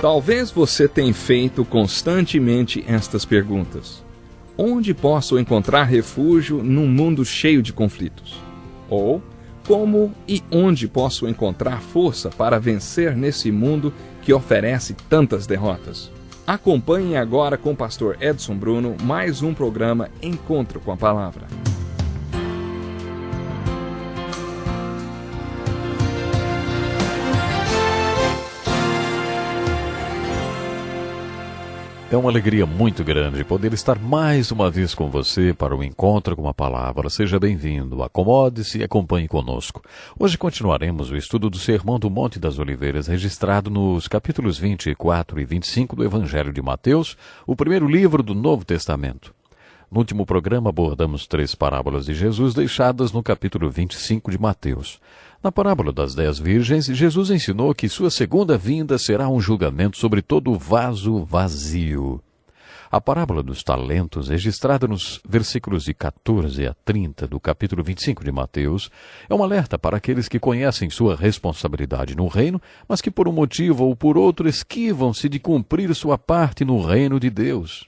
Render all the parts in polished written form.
Talvez você tenha feito constantemente estas perguntas. Onde posso encontrar refúgio num mundo cheio de conflitos? Ou, como e onde posso encontrar força para vencer nesse mundo que oferece tantas derrotas? Acompanhe agora com o pastor Edson Bruno mais um programa Encontro com a Palavra. É uma alegria muito grande poder estar mais uma vez com você para o Encontro com a Palavra. Seja bem-vindo, acomode-se e acompanhe conosco. Hoje continuaremos o estudo do Sermão do Monte das Oliveiras, registrado nos capítulos 24 e 25 do Evangelho de Mateus, o primeiro livro do Novo Testamento. No último programa abordamos 3 parábolas de Jesus deixadas no capítulo 25 de Mateus. Na parábola das 10 virgens, Jesus ensinou que sua segunda vinda será um julgamento sobre todo o vaso vazio. A parábola dos talentos, registrada nos versículos de 14 a 30 do capítulo 25 de Mateus, é um alerta para aqueles que conhecem sua responsabilidade no reino, mas que por um motivo ou por outro esquivam-se de cumprir sua parte no reino de Deus.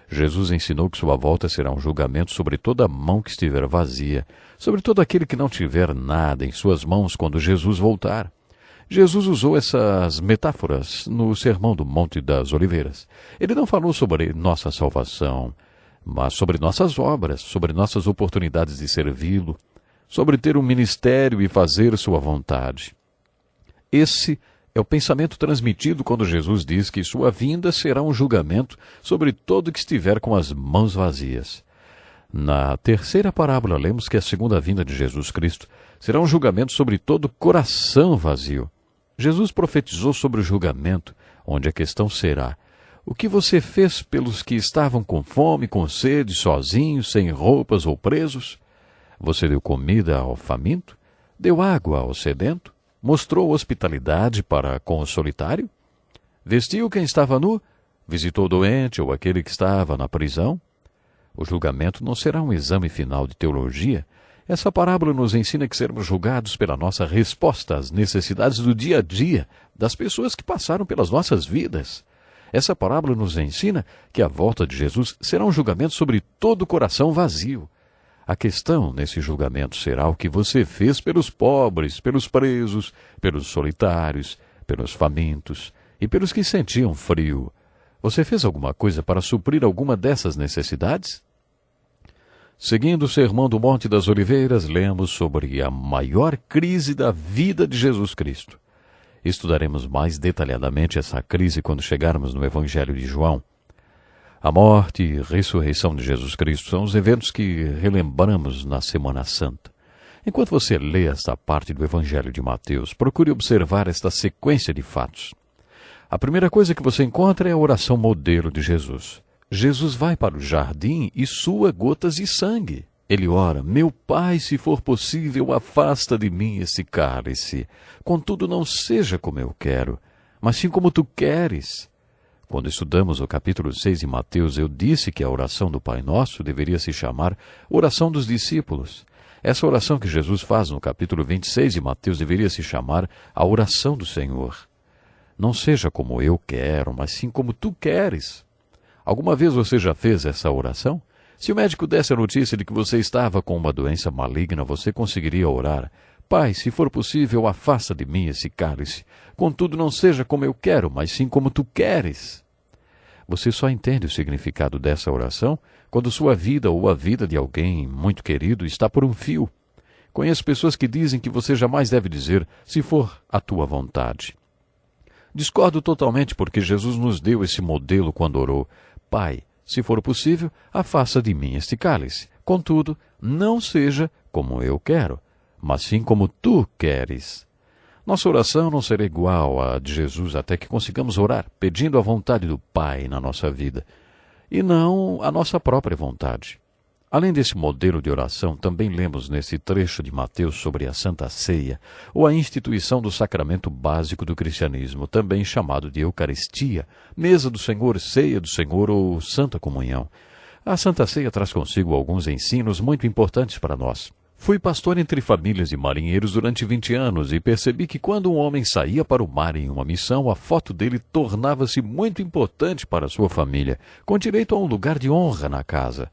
Jesus ensinou que sua volta será um julgamento sobre toda a mão que estiver vazia, sobre todo aquele que não tiver nada em suas mãos quando Jesus voltar. Jesus usou essas metáforas no Sermão do Monte das Oliveiras. Ele não falou sobre nossa salvação, mas sobre nossas obras, sobre nossas oportunidades de servi-lo, sobre ter um ministério e fazer sua vontade. Esse é o pensamento transmitido quando Jesus diz que sua vinda será um julgamento sobre todo que estiver com as mãos vazias. Na terceira parábola, lemos que a segunda vinda de Jesus Cristo será um julgamento sobre todo coração vazio. Jesus profetizou sobre o julgamento, onde a questão será: o que você fez pelos que estavam com fome, com sede, sozinhos, sem roupas ou presos? Você deu comida ao faminto? Deu água ao sedento? Mostrou hospitalidade para com o solitário? Vestiu quem estava nu? Visitou o doente ou aquele que estava na prisão? O julgamento não será um exame final de teologia. Essa parábola nos ensina que seremos julgados pela nossa resposta às necessidades do dia a dia das pessoas que passaram pelas nossas vidas. Essa parábola nos ensina que a volta de Jesus será um julgamento sobre todo o coração vazio. A questão nesse julgamento será o que você fez pelos pobres, pelos presos, pelos solitários, pelos famintos e pelos que sentiam frio. Você fez alguma coisa para suprir alguma dessas necessidades? Seguindo o Sermão do Monte das Oliveiras, lemos sobre a maior crise da vida de Jesus Cristo. Estudaremos mais detalhadamente essa crise quando chegarmos no Evangelho de João. A morte e ressurreição de Jesus Cristo são os eventos que relembramos na Semana Santa. Enquanto você lê esta parte do Evangelho de Mateus, procure observar esta sequência de fatos. A primeira coisa que você encontra é a oração modelo de Jesus. Jesus vai para o jardim e sua gotas de sangue. Ele ora: meu Pai, se for possível, afasta de mim esse cálice. Contudo, não seja como eu quero, mas sim como tu queres. Quando estudamos o capítulo 6 de Mateus, eu disse que a oração do Pai Nosso deveria se chamar oração dos discípulos. Essa oração que Jesus faz no capítulo 26 de Mateus deveria se chamar a oração do Senhor. Não seja como eu quero, mas sim como tu queres. Alguma vez você já fez essa oração? Se o médico desse a notícia de que você estava com uma doença maligna, você conseguiria orar: Pai, se for possível, afasta de mim esse cálice. Contudo, não seja como eu quero, mas sim como tu queres. Você só entende o significado dessa oração quando sua vida ou a vida de alguém muito querido está por um fio. Conheço pessoas que dizem que você jamais deve dizer: se for a tua vontade. Discordo totalmente, porque Jesus nos deu esse modelo quando orou: Pai, se for possível, afasta de mim este cálice. Contudo, não seja como eu quero, mas sim como tu queres. Nossa oração não será igual à de Jesus até que consigamos orar pedindo a vontade do Pai na nossa vida, e não a nossa própria vontade. Além desse modelo de oração, também lemos nesse trecho de Mateus sobre a Santa Ceia, ou a instituição do sacramento básico do cristianismo, também chamado de Eucaristia, mesa do Senhor, ceia do Senhor ou Santa Comunhão. A Santa Ceia traz consigo alguns ensinos muito importantes para nós. Fui pastor entre famílias de marinheiros durante 20 anos e percebi que quando um homem saía para o mar em uma missão, a foto dele tornava-se muito importante para sua família, com direito a um lugar de honra na casa.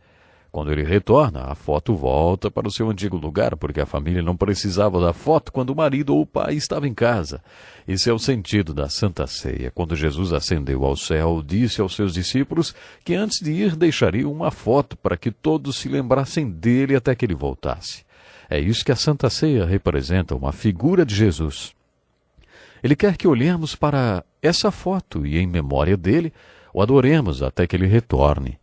Quando ele retorna, a foto volta para o seu antigo lugar, porque a família não precisava da foto quando o marido ou o pai estava em casa. Esse é o sentido da Santa Ceia. Quando Jesus ascendeu ao céu, disse aos seus discípulos que antes de ir deixaria uma foto para que todos se lembrassem dele até que ele voltasse. É isso que a Santa Ceia representa, uma figura de Jesus. Ele quer que olhemos para essa foto e, em memória dele, o adoremos até que ele retorne.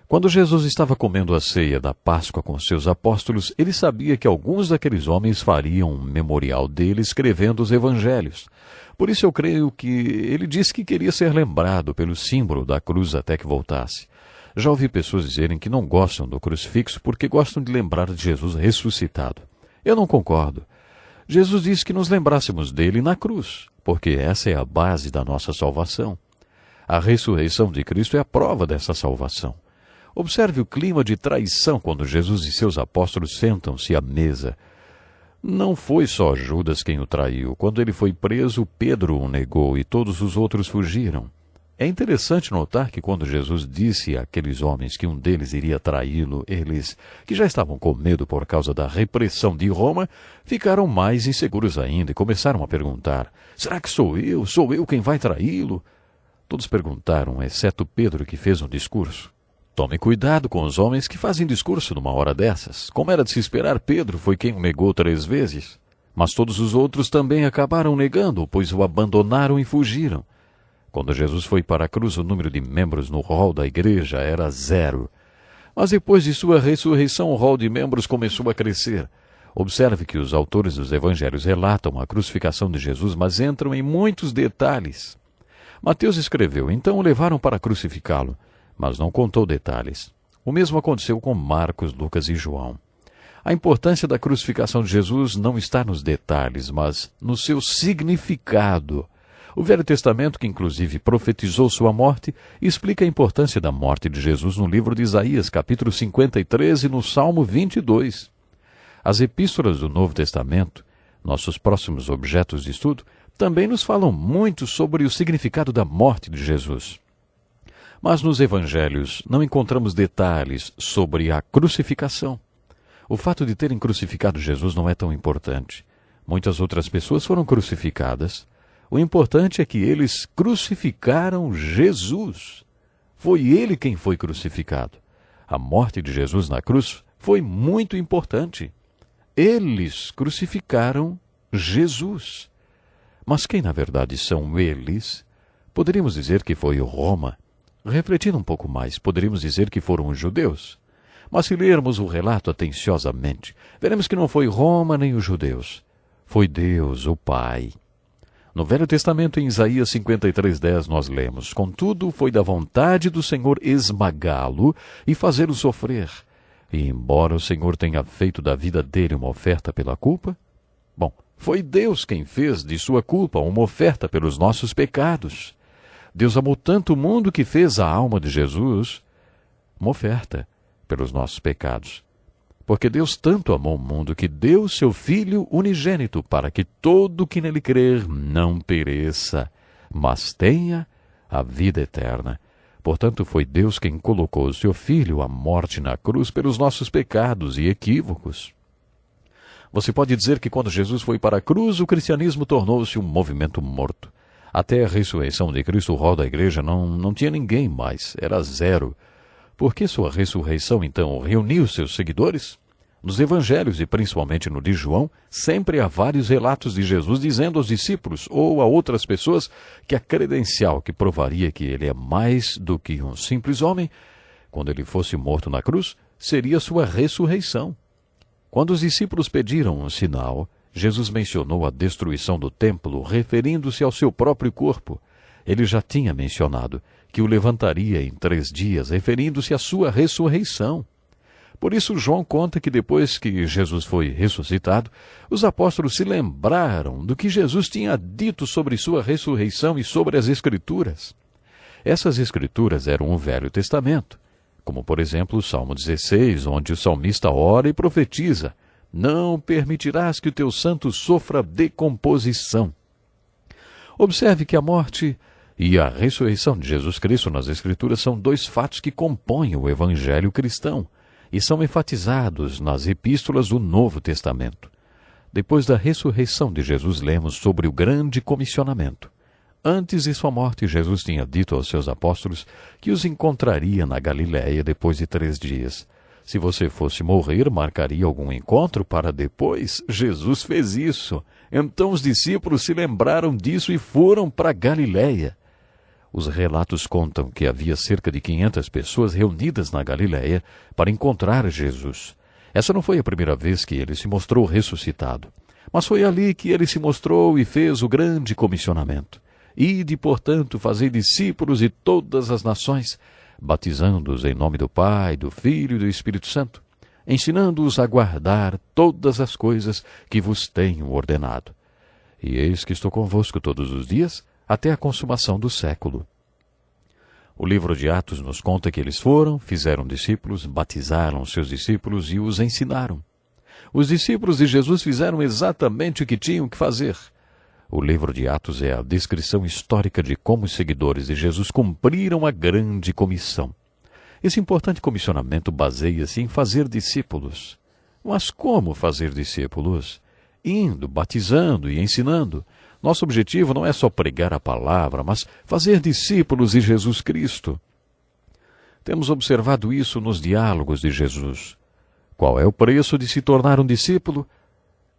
Quando Jesus estava comendo a ceia da Páscoa com seus apóstolos, ele sabia que alguns daqueles homens fariam um memorial dele escrevendo os evangelhos. Por isso eu creio que ele disse que queria ser lembrado pelo símbolo da cruz até que voltasse. Já ouvi pessoas dizerem que não gostam do crucifixo porque gostam de lembrar de Jesus ressuscitado. Eu não concordo. Jesus disse que nos lembrássemos dele na cruz, porque essa é a base da nossa salvação. A ressurreição de Cristo é a prova dessa salvação. Observe o clima de traição quando Jesus e seus apóstolos sentam-se à mesa. Não foi só Judas quem o traiu. Quando ele foi preso, Pedro o negou e todos os outros fugiram. É interessante notar que quando Jesus disse àqueles homens que um deles iria traí-lo, eles, que já estavam com medo por causa da repressão de Roma, ficaram mais inseguros ainda e começaram a perguntar: será que sou eu? Sou eu quem vai traí-lo? Todos perguntaram, exceto Pedro, que fez um discurso. Tome cuidado com os homens que fazem discurso numa hora dessas. Como era de se esperar, Pedro foi quem o negou 3 vezes. Mas todos os outros também acabaram negando, pois o abandonaram e fugiram. Quando Jesus foi para a cruz, o número de membros no rol da igreja era 0. Mas depois de sua ressurreição, o rol de membros começou a crescer. Observe que os autores dos evangelhos relatam a crucificação de Jesus, mas entram em muitos detalhes. Mateus escreveu: então o levaram para crucificá-lo, mas não contou detalhes. O mesmo aconteceu com Marcos, Lucas e João. A importância da crucificação de Jesus não está nos detalhes, mas no seu significado. O Velho Testamento, que inclusive profetizou sua morte, explica a importância da morte de Jesus no livro de Isaías, capítulo 53 e no Salmo 22. As epístolas do Novo Testamento, nossos próximos objetos de estudo, também nos falam muito sobre o significado da morte de Jesus. Mas nos evangelhos não encontramos detalhes sobre a crucificação. O fato de terem crucificado Jesus não é tão importante. Muitas outras pessoas foram crucificadas. O importante é que eles crucificaram Jesus. Foi ele quem foi crucificado. A morte de Jesus na cruz foi muito importante. Eles crucificaram Jesus. Mas quem na verdade são eles? Poderíamos dizer que foi Roma. Refletindo um pouco mais, poderíamos dizer que foram os judeus. Mas se lermos o relato atenciosamente, veremos que não foi Roma nem os judeus. Foi Deus, o Pai. No Velho Testamento, em Isaías 53:10, nós lemos: contudo, foi da vontade do Senhor esmagá-lo e fazê-lo sofrer. E embora o Senhor tenha feito da vida dele uma oferta pela culpa, foi Deus quem fez de sua culpa uma oferta pelos nossos pecados. Deus amou tanto o mundo que fez a alma de Jesus uma oferta pelos nossos pecados. Porque Deus tanto amou o mundo que deu seu Filho unigênito para que todo que nele crer não pereça, mas tenha a vida eterna. Portanto, foi Deus quem colocou o seu Filho à morte na cruz pelos nossos pecados e equívocos. Você pode dizer que quando Jesus foi para a cruz, o cristianismo tornou-se um movimento morto. Até a ressurreição de Cristo, o rol da igreja não tinha ninguém mais, era 0. Por que sua ressurreição, então, reuniu seus seguidores? Nos evangelhos, e principalmente no de João, sempre há vários relatos de Jesus dizendo aos discípulos ou a outras pessoas que a credencial que provaria que ele é mais do que um simples homem, quando ele fosse morto na cruz, seria sua ressurreição. Quando os discípulos pediram um sinal, Jesus mencionou a destruição do templo, referindo-se ao seu próprio corpo. Ele já tinha mencionado que o levantaria em 3 dias, referindo-se à sua ressurreição. Por isso, João conta que depois que Jesus foi ressuscitado, os apóstolos se lembraram do que Jesus tinha dito sobre sua ressurreição e sobre as Escrituras. Essas Escrituras eram o Velho Testamento. como por exemplo o Salmo 16, onde o salmista ora e profetiza: não permitirás que o teu santo sofra decomposição. Observe que a morte e a ressurreição de Jesus Cristo nas Escrituras são dois fatos que compõem o Evangelho cristão e são enfatizados nas epístolas do Novo Testamento. Depois da ressurreição de Jesus, lemos sobre o grande comissionamento. Antes de sua morte, Jesus tinha dito aos seus apóstolos que os encontraria na Galiléia depois de 3 dias. Se você fosse morrer, marcaria algum encontro para depois? Jesus fez isso. Então os discípulos se lembraram disso e foram para Galiléia. Os relatos contam que havia cerca de 500 pessoas reunidas na Galiléia para encontrar Jesus. Essa não foi a primeira vez que ele se mostrou ressuscitado, mas foi ali que ele se mostrou e fez o grande comissionamento. Ide, portanto, fazei discípulos de todas as nações, batizando-os em nome do Pai, do Filho e do Espírito Santo, ensinando-os a guardar todas as coisas que vos tenho ordenado. E eis que estou convosco todos os dias, até a consumação do século. O livro de Atos nos conta que eles foram, fizeram discípulos, batizaram seus discípulos e os ensinaram. Os discípulos de Jesus fizeram exatamente o que tinham que fazer. O livro de Atos é a descrição histórica de como os seguidores de Jesus cumpriram a grande comissão. Esse importante comissionamento baseia-se em fazer discípulos. Mas como fazer discípulos? Indo, batizando e ensinando. Nosso objetivo não é só pregar a palavra, mas fazer discípulos de Jesus Cristo. Temos observado isso nos diálogos de Jesus. Qual é o preço de se tornar um discípulo?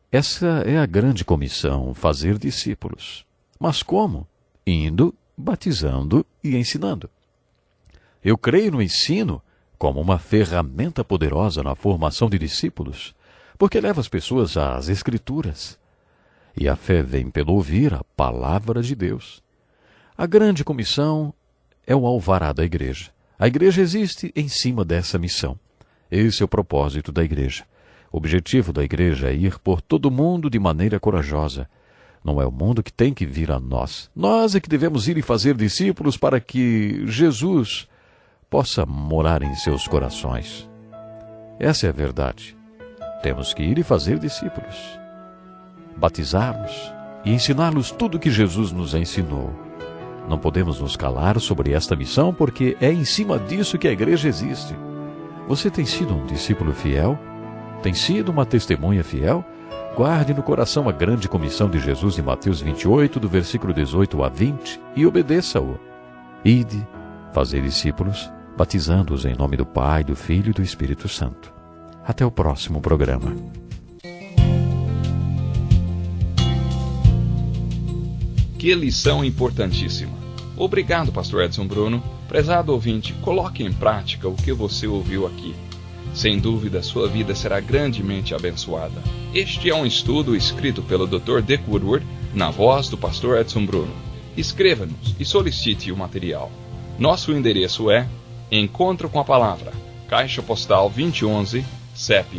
Essa é a grande comissão, fazer discípulos. Mas como? Indo, batizando e ensinando. Eu creio no ensino como uma ferramenta poderosa na formação de discípulos, porque leva as pessoas às Escrituras. E a fé vem pelo ouvir a palavra de Deus. A grande comissão é o alvará da igreja. A igreja existe em cima dessa missão. Esse é o propósito da igreja. O objetivo da igreja é ir por todo o mundo de maneira corajosa. Não é o mundo que tem que vir a nós. Nós é que devemos ir e fazer discípulos para que Jesus possa morar em seus corações. Essa é a verdade. Temos que ir e fazer discípulos. Batizá-los e ensiná-los tudo o que Jesus nos ensinou. Não podemos nos calar sobre esta missão porque é em cima disso que a igreja existe. Você tem sido um discípulo fiel? Tem sido uma testemunha fiel? Guarde no coração a grande comissão de Jesus em Mateus 28, do versículo 18 a 20, e obedeça-o. Ide, fazei discípulos, batizando-os em nome do Pai, do Filho e do Espírito Santo. Até o próximo programa. Que lição importantíssima. Obrigado, pastor Edson Bruno. Prezado ouvinte, coloque em prática o que você ouviu aqui. Sem dúvida, sua vida será grandemente abençoada. Este é um estudo escrito pelo Dr. Dick Woodward, na voz do pastor Edson Bruno. Escreva-nos e solicite o material. Nosso endereço é Encontro com a Palavra, Caixa Postal 2011, CEP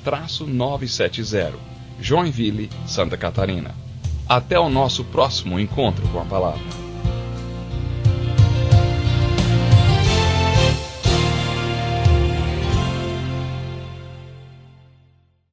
89201-970, Joinville, Santa Catarina. Até o nosso próximo Encontro com a Palavra.